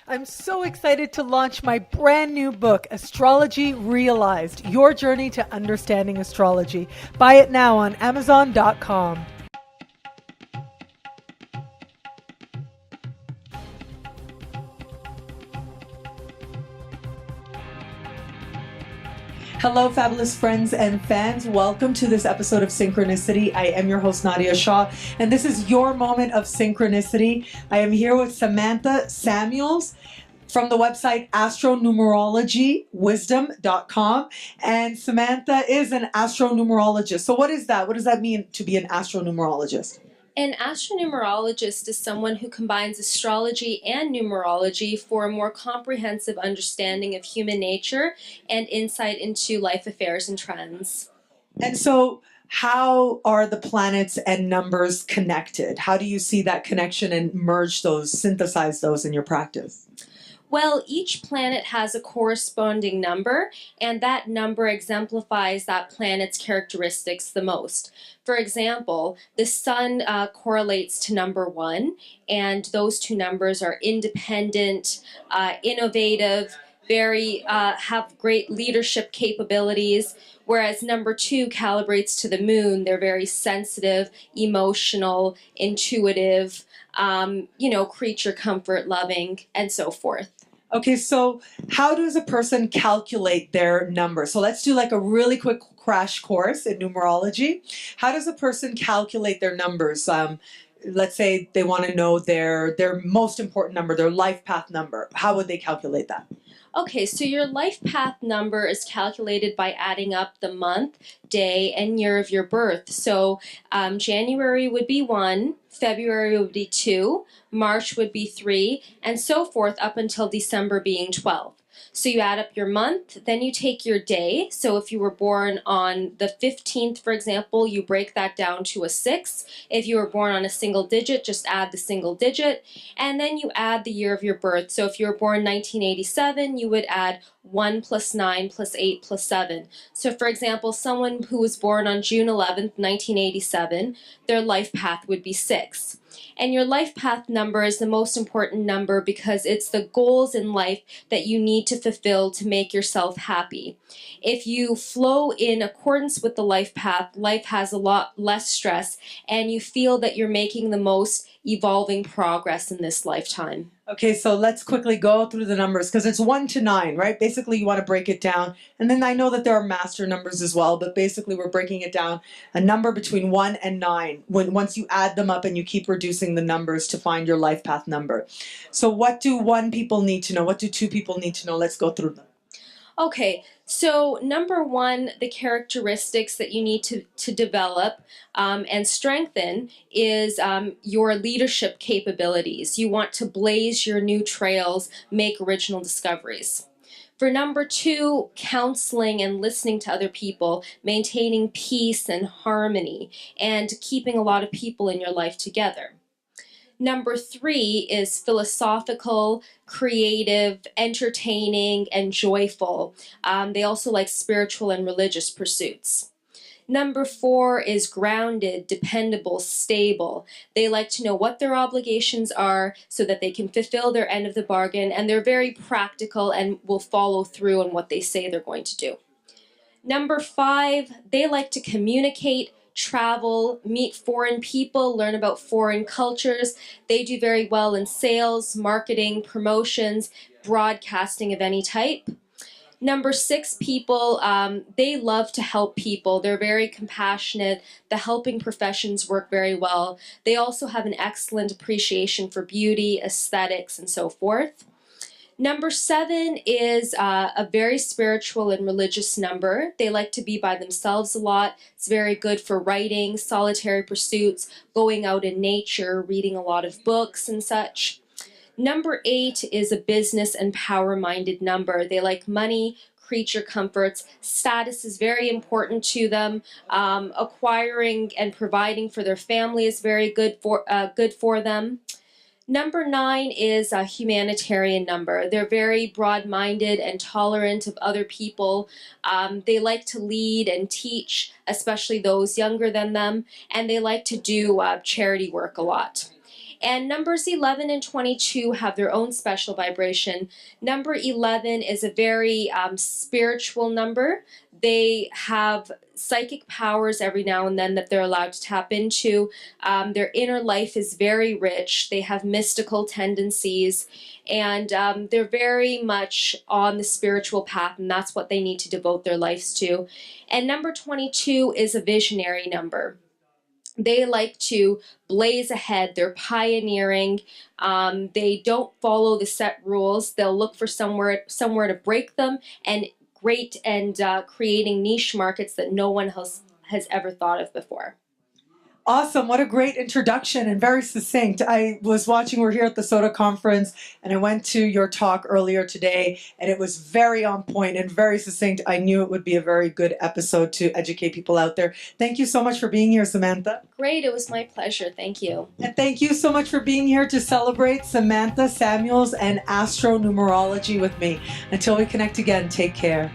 I'm so excited to launch my brand new book, Astrology Realized, Your Journey to Understanding Astrology. Buy it now on Amazon.com. Hello, fabulous friends and fans. Welcome to this episode of Synchronicity. I am your host, Nadiya Shah, and this is your moment of synchronicity. I am here with Samantha Samuels from the website AstroNumerologyWisdom.com. And Samantha is an astronumerologist. So what is that? What does that mean to be an astronumerologist? An astronumerologist is someone who combines astrology and numerology for a more comprehensive understanding of human nature and insight into life affairs and trends. And so how are the planets and numbers connected? How do you see that connection and merge those, synthesize those in your practice? Well, each planet has a corresponding number, and that number exemplifies that planet's characteristics the most. For example, the sun correlates to number 1, and those two numbers are independent, innovative, have great leadership capabilities, whereas number 2 calibrates to the moon. They're very sensitive, emotional, intuitive, creature comfort loving, and so forth. Okay, so how does a person calculate their number? So let's do like a really quick crash course in numerology. How does a person calculate their numbers? Let's say they want to know their most important number, their life path number. How would they calculate that? Okay, so your life path number is calculated by adding up the month, day, and year of your birth. So January would be 1, February would be 2, March would be 3, and so forth up until December being 12. So you add up your month, then you take your day. So if you were born on the 15th, for example, you break that down to a 6. If you were born on a single digit, just add the single digit. And then you add the year of your birth. So if you were born 1987, you would add 1 plus 9 plus 8 plus 7. So for example, someone who was born on June 11th, 1987, their life path would be 6. And your life path number is the most important number because it's the goals in life that you need to fulfill to make yourself happy. If you flow in accordance with the life path, life has a lot less stress, and you feel that you're making the most evolving progress in this lifetime. Okay, so let's quickly go through the numbers because it's 1 to 9, right? Basically, you want to break it down. And then I know that there are master numbers as well, but basically we're breaking it down. A number between 1 and 9, once you add them up and you keep reducing the numbers to find your life path number. So what do 1 people need to know? What do 2 people need to know? Let's go through them. Okay, so number 1, the characteristics that you need to develop and strengthen is your leadership capabilities. You want to blaze your new trails, make original discoveries. For number 2, counseling and listening to other people, maintaining peace and harmony, and keeping a lot of people in your life together. Number 3 is philosophical, creative, entertaining, and joyful. They also like spiritual and religious pursuits. Number 4 is grounded, dependable, stable. They like to know what their obligations are so that they can fulfill their end of the bargain, and they're very practical and will follow through on what they say they're going to do. Number 5, they like to communicate, travel, meet foreign people, learn about foreign cultures. They do very well in sales, marketing, promotions, broadcasting of any type. Number 6 people, they love to help people. They're very compassionate. The helping professions work very well. They also have an excellent appreciation for beauty, aesthetics, and so forth. Number 7 is a very spiritual and religious number. They like to be by themselves a lot. It's very good for writing, solitary pursuits, going out in nature, reading a lot of books and such. Number 8 is a business and power-minded number. They like money, creature comforts. Status is very important to them. Acquiring and providing for their family is very good for them. Number 9 is a humanitarian number. They're very broad-minded and tolerant of other people. They like to lead and teach, especially those younger than them, and they like to do charity work a lot. And numbers 11 and 22 have their own special vibration. Number 11 is a very spiritual number. They have psychic powers every now and then that they're allowed to tap into. Their inner life is very rich. They have mystical tendencies, and they're very much on the spiritual path, and that's what they need to devote their lives to. And number 22 is a visionary number. They like to blaze ahead. They're pioneering. They don't follow the set rules. They'll look for somewhere to break them, and creating niche markets that no one else has ever thought of before. Awesome. What a great introduction and very succinct. I was watching, we're here at the SOTA conference, and I went to your talk earlier today, and it was very on point and very succinct. I knew it would be a very good episode to educate people out there. Thank you so much for being here, Samantha. Great. It was my pleasure. Thank you. And thank you so much for being here to celebrate Samantha Samuels and AstroNumerology with me. Until we connect again, take care.